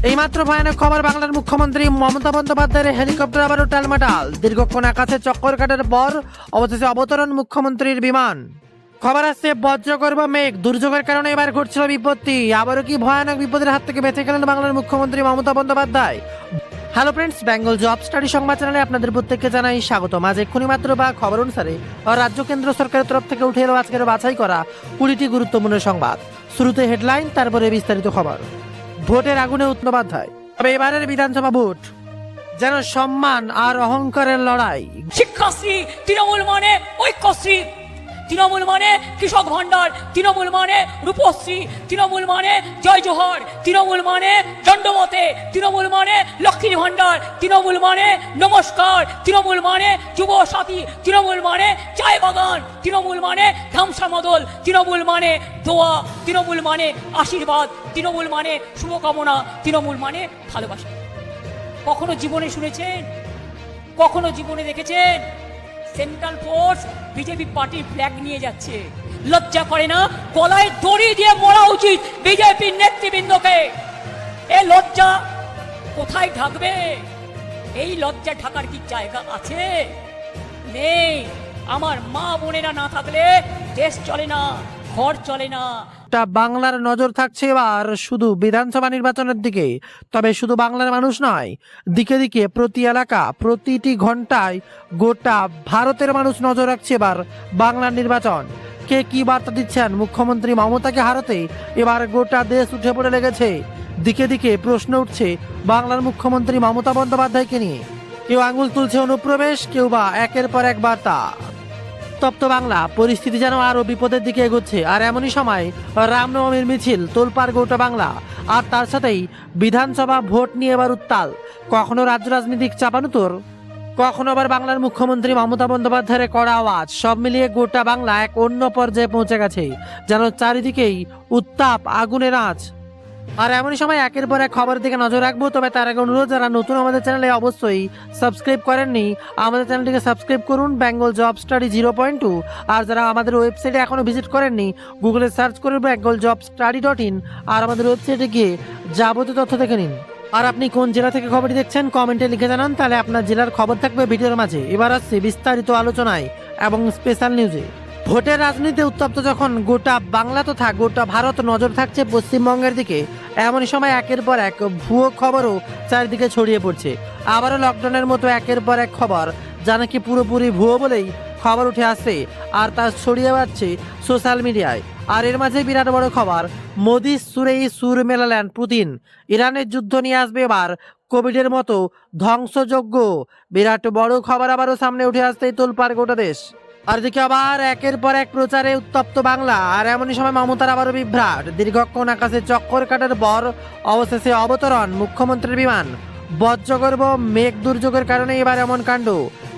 এইমাত্র ভয়ানক খবর, বাংলার মুখ্যমন্ত্রী মমতা বন্দ্যোপাধ্যায়ের হেলিকপ্টার আবারও টালমাটাল। দীর্ঘক্ষণ আকাশে চক্কর কাটার পর অবশেষে অবতরণ মুখ্যমন্ত্রীর বিমান। খবর আসছে বজ্রগর্ভ মেঘ দুর্যোগের কারণে এবার ঘটছিল বিপত্তি। আবারও কি ভয়ানক বিপদের হাত থেকে বেঁচে গেলেন বাংলার মুখ্যমন্ত্রী Mamata Bandyopadhyay. Hello friends, Bengal job study সংবাদ চ্যানেলে আপনাদের প্রত্যেককে জানাই স্বাগতম। আজ এক্ষুনি মাত্র বা খবর অনুসারে রাজ্য কেন্দ্র সরকারের তরফ থেকে উঠে এলো আজকের বাছাই করা 20টি গুরুত্বপূর্ণ সংবাদ। শুরুতে হেডলাইন, তারপরে বিস্তারিত খবর। ভোটের আগুনে উত্তবাধ্যায়। তবে এবারের বিধানসভা ভোট যেন সম্মান আর অহংকারের লড়াই। শিক্ষাশ্রী তৃণমূল মানে ঐক্যশ্রী, তৃণমূল মানে কৃষক ভান্ডার, তৃণমূল মানে রূপশ্রী, তৃণমূল মানে জয় জোহর, তৃণমূল মানে দণ্ডমতে, তৃণমূল মানে লক্ষ্মীর ভান্ডার, তৃণমূল মানে নমস্কার, তৃণমূল মানে যুব সাথী, তৃণমূল মানে চায় বাগান, তৃণমূল মানে ধামসা মদল, তৃণমূল মানে দোয়া, তৃণমূল মানে আশীর্বাদ, তৃণমূল মানে শুভকামনা, তৃণমূল মানে ভালোবাসা। কখনো জীবনে শুনেছেন, কখনো জীবনে দেখেছেন সেন্ট্রাল ফোর্স বিজেপি পার্টির ফ্ল্যাগ নিয়ে যাচ্ছে? লজ্জা করে না? গলায় দড়ি দিয়ে মরা উচিত বিজেপির নেতৃবৃন্দকে। এই লজ্জা কোথায় ঢাকবে? এই লজ্জা ঢাকার কি জায়গা আছে? নেই। আমার মা বোনেরা না থাকলে দেশ চলে না, ঘর চলে না। বাংলার নজর থাকছে এবার শুধু বিধানসভা নির্বাচনের দিকে। তবে শুধু বাংলার মানুষ নয়, দিকে দিকে প্রতি এলাকা প্রতিটি ঘন্টায় গোটা ভারতের মানুষ নজর রাখছে এবার বাংলার নির্বাচন। কে কি বার্তা দিচ্ছেন মুখ্যমন্ত্রী মমতাকে হারাতে এবার গোটা দেশ উঠে পড়ে লেগেছে। দিকে দিকে প্রশ্ন উঠছে বাংলার মুখ্যমন্ত্রী মমতা বন্দ্যোপাধ্যায়কে নিয়ে। কেউ আঙুল তুলছে অনুপ্রবেশ, কেউ বা একের পর এক বার্তা। তপ্ত বাংলা, পরিস্থিতি যেন আরো বিপদের দিকে এগোচ্ছে। আর এমনই সময় রামনবমীর মিছিল তোলপাড় গোটা বাংলা, আর তার সাথেই বিধানসভা ভোট নিয়ে এবার উত্তাল। কখনো রাজ্য রাজনীতিক চাপানুতোর, কখনো আবার বাংলার মুখ্যমন্ত্রী মমতা বন্দ্যোপাধ্যায়ের কড়া আওয়াজ। সব মিলিয়ে গোটা বাংলা এক অন্য পর্যায়ে পৌঁছে গেছে, যেন চারিদিকেই উত্তাপ আগুনের আঁচ। আর এমনই সময় একের পর এক খবরের দিকে নজর রাখবো। তবে তার আগে অনুরোধ, যারা নতুন আমাদের চ্যানেলে অবশ্যই সাবস্ক্রাইব করেননি আমাদের চ্যানেলটিকে সাবস্ক্রাইব করুন, বেঙ্গল জব স্টাডি 0.2। আর যারা আমাদের ওয়েবসাইটে এখনো ভিজিট করেননি, গুগলে সার্চ করুন bengaljobstudy.in, আর আমাদের ওয়েবসাইটে গিয়ে যাবতীয় তথ্য দেখে নিন। আর আপনি কোন জেলা থেকে খবরটি দেখছেন কমেন্টে লিখে জানান, তাহলে আপনার জেলার খবর থাকবে ভিডিওর মাঝে। এবার আসছে বিস্তারিত আলোচনায় এবং স্পেশাল নিউজে। ভোটের রাজনীতিতে উত্তপ্ত যখন গোটা বাংলা তথা গোটা ভারত নজর থাকছে পশ্চিমবঙ্গের দিকে, এমনই সময় একের পর এক ভুয়ো খবরও চারিদিকে ছড়িয়ে পড়ছে। আবারও লকডাউনের মতো একের পর এক খবর, যা নাকি পুরোপুরি ভুয়ো বলেই খবর উঠে আসছে, আর তা ছড়িয়ে যাচ্ছে সোশ্যাল মিডিয়ায়। আর এর মাঝে বিরাট বড় খবর, মোদির সুরেই সুর মেলালেন পুতিন। ইরানের যুদ্ধ নিয়ে আসবে এবার কোভিডের মতো ধ্বংসযজ্ঞ। বিরাট বড় খবর আবারও সামনে উঠে আসতেই তোলপাড় গোটা দেশ। আর দিকে আবার একের পর এক প্রচারে উত্তপ্ত বাংলা। আর এমনই সময় মমতার আবারও বিভ্রাট। দীর্ঘক্ষণ আকাশে চক্কর কাটার পর অবশেষে অবতরণ মুখ্যমন্ত্রীর বিমান। বজ্রগর্ভ মেঘ দুর্যোগের কারণে এবার এমন কাণ্ড।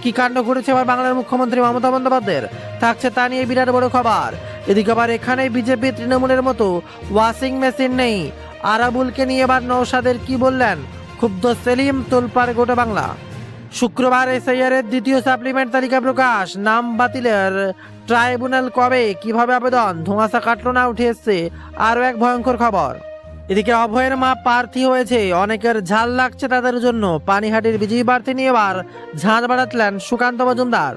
কি কাণ্ড ঘটেছে এবার বাংলার মুখ্যমন্ত্রী মমতা বন্দ্যোপাধ্যায়ের, থাকছে তা নিয়ে বিরাট বড় খবর। এদিকে আবার এখানেই বিজেপি তৃণমূলের মতো ওয়াশিং মেশিন নেই। আরাবুলকে নিয়ে এবার নৌসাদের কি বললেন ক্ষুব্ধ সেলিম, তোলপাড় গোটা বাংলা। শুক্রবার এসআইআরের দ্বিতীয় সাপ্লিমেন্ট তালিকা প্রকাশ, নাম বাতিলের ট্রাইব্যুনাল কবে, কিভাবে আবেদন, ধোঁয়াশা কাটলো না, উঠে এসছে আরও এক ভয়ঙ্কর খবর। এদিকে অভয়ের মা প্রার্থী হয়েছে, অনেকের ঝাল লাগছে তাদের জন্য। পানিহাটির বিজয়ী প্রার্থী নিয়ে এবার ঝাঁঝ বাড়াতলেন সুকান্ত মজুমদার।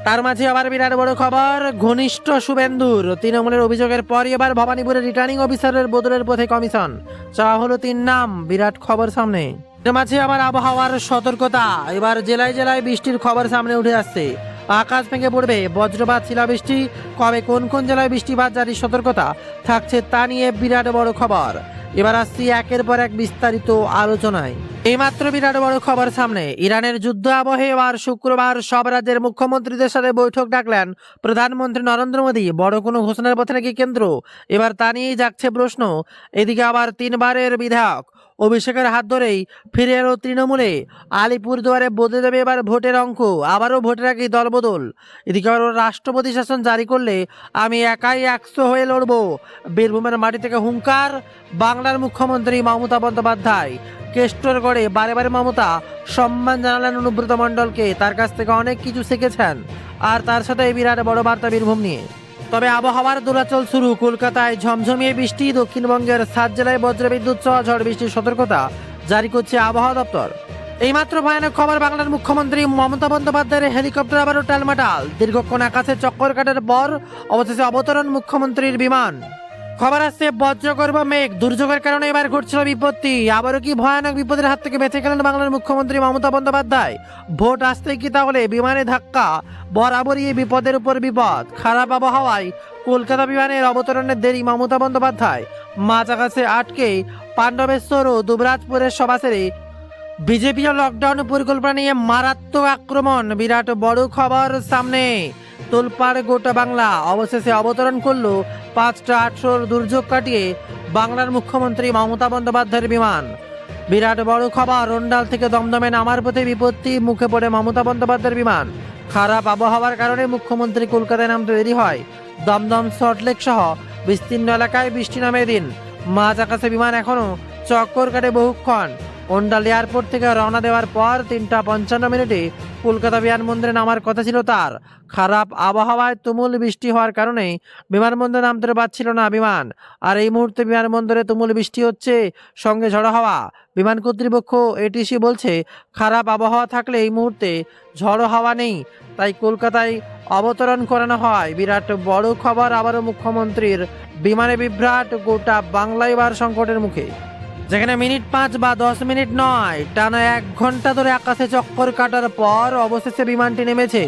তার মাঝে আবার বিরাট বড় খবর, ঘনিষ্ঠ শুভেন্দুর তৃণমূলের অভিযোগের পরই এবার ভবানীপুরের রিটার্নিং অফিসারের বদলের পথে কমিশন। চাওয়া হলো 3 নাম, বিরাট খবর সামনে। এর মাঝে আবার আবহাওয়ার সতর্কতা, এবার জেলায় জেলায় বৃষ্টির খবর সামনে উঠে আসছে। আকাশ ভেঙে পড়বে বজ্রপাত, শিলাবৃষ্টি। কবে কোন কোন জেলায় বৃষ্টিপাত জারির সতর্কতা থাকছে তা নিয়ে বিরাট বড় খবর। এবার আসছি একের পর এক বিস্তারিত আলোচনায়। এইমাত্র বিরাট বড় খবর সামনে, ইরানের যুদ্ধ আবহে এবার শুক্রবার সব রাজ্যের মুখ্যমন্ত্রীদের সাথে বৈঠক ডাকলেন প্রধানমন্ত্রী নরেন্দ্র মোদী। বড় কোনো ঘোষণার পথে নাকি কেন্দ্র, এবার তা নিয়েই জাগছে প্রশ্ন। এদিকে আবার 3বারের বিধায়ক অভিষেকের হাত ধরেই ফিরে এলো তৃণমূলে। আলিপুরদুয়ারে বদলে দেবে এবার ভোটের অঙ্ক, আবারও ভোটের আগে দলবদল। এদিকে আবার রাষ্ট্রপতি শাসন জারি করলে আমি একাই 100 হয়ে লড়ব, বীরভূমের মাটি থেকে হুঙ্কার বাংলার মুখ্যমন্ত্রী মমতা বন্দ্যোপাধ্যায়। কেষ্টরগড়ে বারে বারে মমতা সম্মান জানালেন অনুব্রত মণ্ডলকে, তার কাছ থেকে অনেক কিছু শিখেছেন। আর তার সাথে বিরাট বড় বার্তা বীরভূম নিয়ে। তবে আবহাওয়ার দোলাচল শুরু, কলকাতায় ঝমঝমিয়ে বৃষ্টি, দক্ষিণবঙ্গের 7 জেলায় বজ্রবিদ্যুৎ সহ ঝড় বৃষ্টির সতর্কতা। জারি করছে আবহাওয়া দপ্তর। এইমাত্র ভয়ানক খবর, বাংলার মুখ্যমন্ত্রী মমতা বন্দ্যোপাধ্যায়ের হেলিকপ্টার আবারও টালমাটাল। দীর্ঘক্ষণ আকাশে চক্কর কাটার পর অবশেষে অবতরণ মুখ্যমন্ত্রীর বিমান। খবর আসছে বজ্রগর্ভ মেঘ দুর্যোগের কারণে এবার ঘটছিল বিপত্তি। আবারও কি ভয়ানক বিপদের হাত থেকে বেঁচে গেলেন বাংলার মুখ্যমন্ত্রী মমতা বন্দ্যোপাধ্যায়? ভোট আসতেই কি তাহলে বিমানে ধাক্কা? বরাবরই এই বিপদের উপর বিপদ। খারাপ আবহাওয়ায় কলকাতা বিমানের অবতরণের দেরি মমতা বন্দ্যোপাধ্যায়। মাঝ আকাশে আটকে পাণ্ডবেশ্বর ও দুবরাজপুরের সভা সেরে বিজেপিও লকডাউন পরিকল্পনা নিয়ে মারাত্মক আক্রমণ। বিরাট বড় খবর সামনে, তোলপাড় গোটা বাংলা। অবশেষে অবতরণ করলো 5টা 800 দুর্যোগ কাটিয়ে বাংলার মুখ্যমন্ত্রী মমতা বন্দ্যোপাধ্যায়ের বিমান। বিরাট বড় খবর, রন্ডাল থেকে দমদমে নামার পথে বিপত্তি মুখে পড়ে মমতা বন্দ্যোপাধ্যায়ের বিমান। খারাপ আবহাওয়ার কারণে মুখ্যমন্ত্রী কলকাতায় নামতে দেরি হয়। দমদম সল্টলেক সহ বিস্তীর্ণ এলাকায় বৃষ্টি নামে দিন। মাঝ আকাশে বিমান এখনো চক্কর কাটে বহুক্ষণ। ওন্ডাল এয়ারপোর্ট থেকে রওনা দেওয়ার পর 3টা 55 মিনিটে কলকাতা বিমানবন্দরে নামার কথা ছিল তার। খারাপ আবহাওয়ায় তুমুল বৃষ্টি হওয়ার কারণে বিমানবন্দরে নামতে পারছিল না বিমান। আর এই মুহূর্তে বিমানবন্দরে তুমুল বৃষ্টি হচ্ছে, সঙ্গে ঝড়ো হাওয়া। বিমান কর্তৃপক্ষ এটিসি বলছে খারাপ আবহাওয়া থাকলে এই মুহূর্তে ঝড়ো হাওয়া নেই, তাই কলকাতায় অবতরণ করানো হয়। বিরাট বড় খবর, আবারও মুখ্যমন্ত্রীর বিমানে বিভ্রাট গোটা বাংলা এবার সংকটের মুখে। যেখানে মিনিট 5 বা 10 মিনিট নয়, টানা 1 ঘন্টা ধরে আকাশে চক্কর কাটার পর অবশেষে বিমানটি নেমেছে।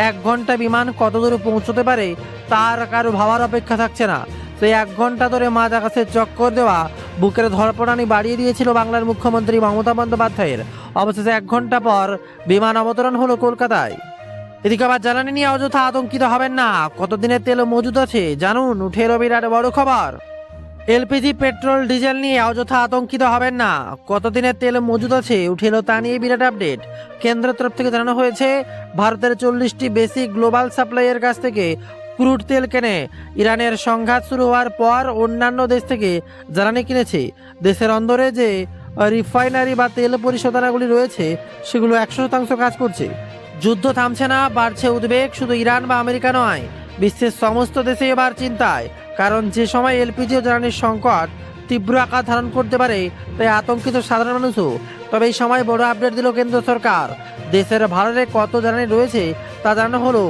1 ঘন্টা বিমান কত দূরে পৌঁছতে পারে তার কারো ভাবার অপেক্ষা থাকছে না। সেই 1 ঘন্টা ধরে মাঝ আকাশে চক্কর দেওয়া বুকের ধড়পড়ানি বাড়িয়ে দিয়েছিল বাংলার মুখ্যমন্ত্রী মমতা বন্দ্যোপাধ্যায়ের। অবশেষে 1 ঘন্টা পর বিমান অবতরণ হলো কলকাতায়। এদিকে আবার জ্বালানি নিয়ে অযথা আতঙ্কিত হবেন না। কতদিনের তেল মজুদ আছে জানুন, উঠে এলো বিরাট বড় খবর। এলপিজি পেট্রোল ডিজেল নিয়ে অযথা আতঙ্কিত হবেন না। কতদিনের তেল মজুদ আছে উঠে এলো তা নিয়ে বিরাট আপডেট। কেন্দ্রের তরফ থেকে জানানো হয়েছে ভারতের 40টি বেশি গ্লোবাল সাপ্লাইয়ের কাছ থেকে ক্রুড তেল কেনে। ইরানের সংঘাত শুরু হওয়ার পর অন্যান্য দেশ থেকে জ্বালানি কিনেছে। দেশের অন্দরে যে রিফাইনারি বা তেল পরিশোধনাগুলি রয়েছে সেগুলো 100% কাজ করছে। যুদ্ধ থামছে না, বাড়ছে উদ্বেগ। শুধু ইরান বা আমেরিকা নয়, বিশ্বের সমস্ত দেশে এবার চিন্তায়। কারণ যে সময় এলপিজি ও জ্বালানির সংকট তীব্র আকার ধারণ করতে পারে, তাই আতঙ্কিত সাধারণ মানুষও। তবে এই সময় বড় আপডেট দিল কেন্দ্র সরকার। দেশের ভারতে কত জ্বালানি রয়েছে তা জানানো হলো।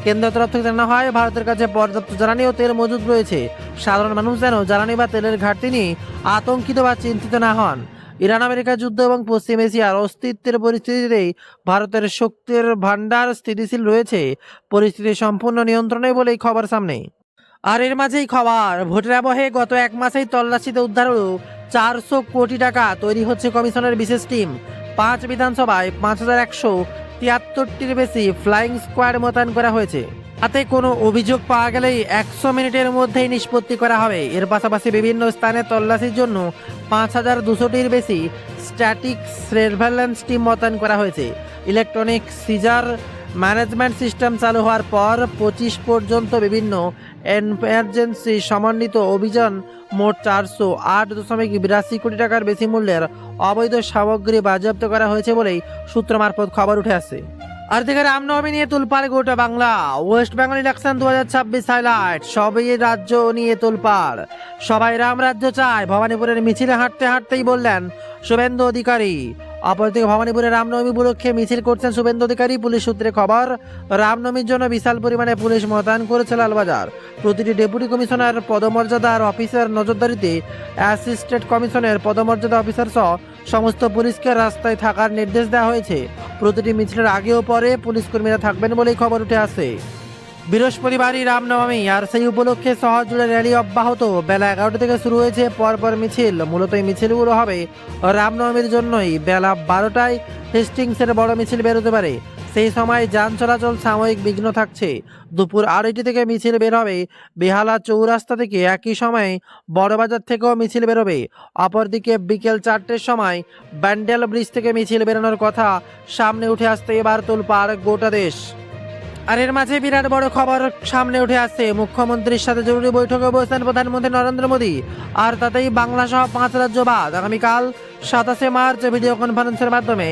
কেন্দ্রের তরফ থেকে জানানো হয় ভারতের কাছে পর্যাপ্ত জ্বালানি ও তেল মজুদ রয়েছে। সাধারণ মানুষ যেন জ্বালানি বা তেলের ঘাটতি নিয়ে আতঙ্কিত বা চিন্তিত না হন। ইরান আমেরিকা যুদ্ধ এবং পশ্চিম এশিয়ার অস্তিত্বের পরিস্থিতিতে ভারতের শক্তির ভান্ডার স্থিতিশীল রয়েছে। পরিস্থিতি সম্পূর্ণ নিয়ন্ত্রণে বলেই খবর সামনে। আর এর মাঝেই খবর, ভোটের আবহে গত 1 মাসেই তল্লাশিতে উদ্ধার হলো 400 কোটি টাকা। তৈরি হচ্ছে কমিশনের বিশেষ টিম। 5 বিধানসভায় 5173টির বেশি ফ্লাইং স্কোয়াড মোতায়েন করা হয়েছে। তাতে কোনো অভিযোগ পাওয়া গেলেই 100 মিনিটের মধ্যেই নিষ্পত্তি করা হবে। এর পাশাপাশি বিভিন্ন স্থানে তল্লাশির জন্য 5200টির বেশি স্ট্যাটিক সার্ভেলেন্স টিম মোতায়েন করা হয়েছে। ইলেকট্রনিক সিজার ম্যানেজমেন্ট সিস্টেম চালু হওয়ার পর 25 পর্যন্ত বিভিন্ন এমার্জেন্সি সমন্বিত অভিযান মোট 408.82 কোটি টাকার বেশি মূল্যের অবৈধ সামগ্রী বাজেয়াপ্ত করা হয়েছে বলেই সূত্র মারফত খবর উঠে আসছে। আর দিকে রামনবমী নিয়ে তোলপাড় গোটা Bangla. West Bengal election 2026 highlight, সবই রাজ্য নিয়ে তোলপাড়। সবাই রাম রাজ্য চায়, ভবানীপুরের মিছিলে হাঁটতে হাঁটতেই বললেন শুভেন্দু অধিকারী। অপরদিকে ভবানীপুরে রামনবমী উপলক্ষে মিছিল করছেন শুভেন্দু অধিকারী। পুলিশ সূত্রে খবর, রামনবমীর জন্য বিশাল পরিমাণে পুলিশ মোতায়েন করেছে লালবাজার। প্রতিটি ডেপুটি কমিশনার পদমর্যাদার অফিসার নজরদারিতে অ্যাসিস্ট্যান্ট কমিশনের পদমর্যাদা অফিসার সহ সমস্ত পুলিশকে রাস্তায় থাকার নির্দেশ দেওয়া হয়েছে। প্রতিটি মিছিলের আগে ও পরে পুলিশ কর্মীরা থাকবেন বলেই খবর উঠে আসে। বৃহস্পতিবারই রামনবমী, আর সেই উপলক্ষে শহর জুড়ে র্যালি অব্যাহত। বেলা 11টা থেকে শুরু হয়েছে পরপর মিছিল। মূলত এই মিছিলগুলো হবে রামনবমীর জন্যই। বেলা 12টায় হেস্টিংসের বড় মিছিল বেরোতে পারে। সেই সময় যান চলাচল সাময়িক বিঘ্ন থাকছে। দুপুর 2:30 থেকে মিছিল বের হবে বেহালা চৌরাস্তা থেকে। একই সময় বড়বাজার থেকেও মিছিল বেরোবে। অপরদিকে বিকেল 4টের সময় ব্যান্ডেল ব্রিজ থেকে মিছিল বেরোনোর কথা সামনে উঠে আসতে এবার তোলপাড় গোটা দেশ। আর এর মাঝে বিরাট বড় খবর সামনে উঠে আসছে। মুখ্যমন্ত্রীর সাথে জরুরি বৈঠকে বসেছেন প্রধানমন্ত্রী নরেন্দ্র মোদী। আর তাতেই বাংলা সহ 5 রাজ্য বাদ আগামীকাল 27শে মার্চ ভিডিও কনফারেন্সের মাধ্যমে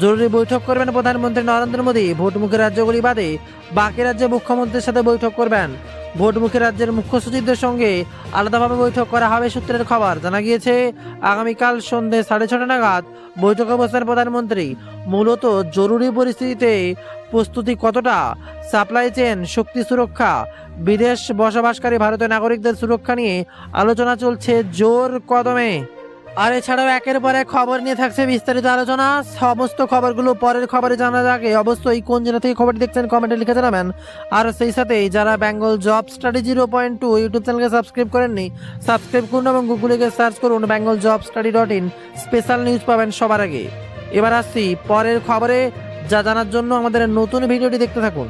জরুরি বৈঠক করবেন প্রধানমন্ত্রী নরেন্দ্র মোদী। ভোটমুখী রাজ্যগুলি বাদে বাকি রাজ্যে মুখ্যমন্ত্রীর সাথে বৈঠক করবেন। ভোটমুখী রাজ্যের মুখ্য সচিবদের সঙ্গে আলাদাভাবে বৈঠক করা হবে সূত্রের খবর। জানা গিয়েছে আগামীকাল সন্ধ্যে 6:30 নাগাদ বৈঠকে বসবেন প্রধানমন্ত্রী। মূলত জরুরি পরিস্থিতিতে প্রস্তুতি কতটা, সাপ্লাই চেন, শক্তি সুরক্ষা, বিদেশ বসবাসকারী ভারতীয় নাগরিকদের সুরক্ষা নিয়ে আলোচনা চলছে জোর কদমে। আর এছাড়াও একের পর এক খবর নিয়ে থাকছে বিস্তারিত আলোচনা। সমস্ত খবরগুলো পরের খবরে জানার আগে অবশ্যই কোন জেলা থেকে খবরটি দেখছেন কমেন্টে লিখে জানাবেন। আর সেই সাথে যারা বেঙ্গল জব স্টাডি 0.2 ইউটিউব চ্যানেলকে সাবস্ক্রাইব করেননি, সাবস্ক্রাইব করুন এবং গুগলে গিয়ে সার্চ করুন bengalJobStudy.in, স্পেশাল নিউজ পাবেন সবার আগে। এবার আসছি পরের খবরে, যা জানার জন্য আমাদের নতুন ভিডিওটি দেখতে থাকুন।